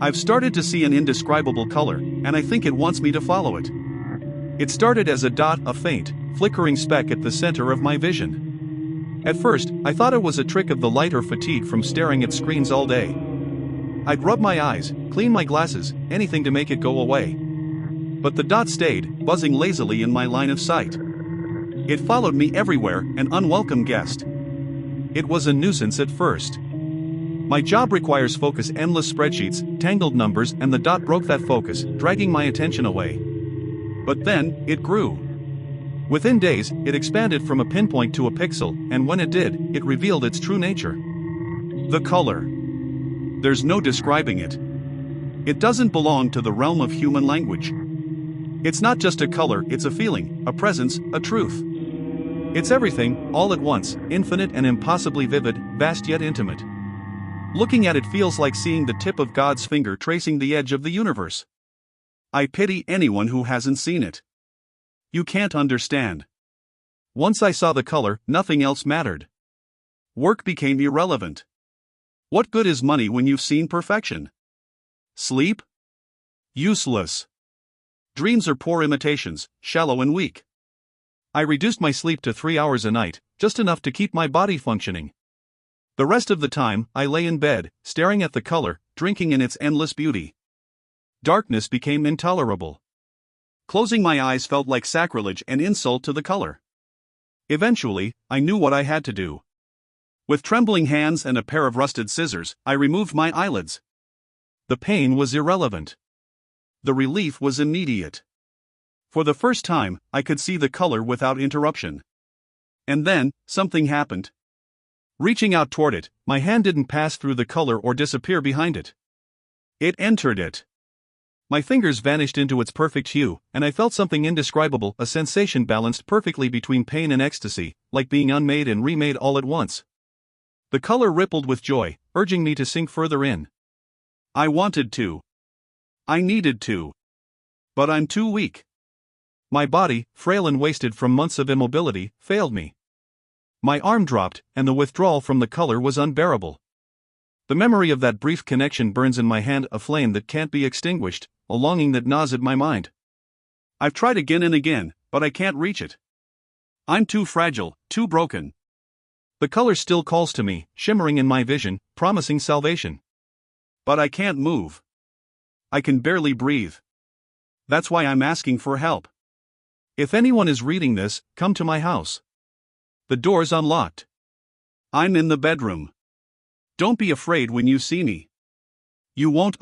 I've started to see an indescribable color, and I think it wants me to follow it. It started as a dot, a faint, flickering speck at the center of my vision. At first, I thought it was a trick of the light or fatigue from staring at screens all day. I'd rub my eyes, clean my glasses, anything to make it go away. But the dot stayed, buzzing lazily in my line of sight. It followed me everywhere, an unwelcome guest. It was a nuisance at first. My job requires focus, endless spreadsheets, tangled numbers, and the dot broke that focus, dragging my attention away. But then, it grew. Within days, it expanded from a pinpoint to a pixel, and when it did, it revealed its true nature. The color. There's no describing it. It doesn't belong to the realm of human language. It's not just a color, it's a feeling, a presence, a truth. It's everything, all at once, infinite and impossibly vivid, vast yet intimate. Looking at it feels like seeing the tip of God's finger tracing the edge of the universe. I pity anyone who hasn't seen it. You can't understand. Once I saw the color, nothing else mattered. Work became irrelevant. What good is money when you've seen perfection? Sleep? Useless. Dreams are poor imitations, shallow and weak. I reduced my sleep to 3 hours a night, just enough to keep my body functioning. The rest of the time, I lay in bed, staring at the color, drinking in its endless beauty. Darkness became intolerable. Closing my eyes felt like sacrilege and insult to the color. Eventually, I knew what I had to do. With trembling hands and a pair of rusted scissors, I removed my eyelids. The pain was irrelevant. The relief was immediate. For the first time, I could see the color without interruption. And then, something happened. Reaching out toward it, my hand didn't pass through the color or disappear behind it. It entered it. My fingers vanished into its perfect hue, and I felt something indescribable, a sensation balanced perfectly between pain and ecstasy, like being unmade and remade all at once. The color rippled with joy, urging me to sink further in. I wanted to. I needed to. But I'm too weak. My body, frail and wasted from months of immobility, failed me. My arm dropped, and the withdrawal from the color was unbearable. The memory of that brief connection burns in my hand, a flame that can't be extinguished, a longing that gnaws at my mind. I've tried again and again, but I can't reach it. I'm too fragile, too broken. The color still calls to me, shimmering in my vision, promising salvation. But I can't move. I can barely breathe. That's why I'm asking for help. If anyone is reading this, come to my house. The door's unlocked. I'm in the bedroom. Don't be afraid when you see me. You won't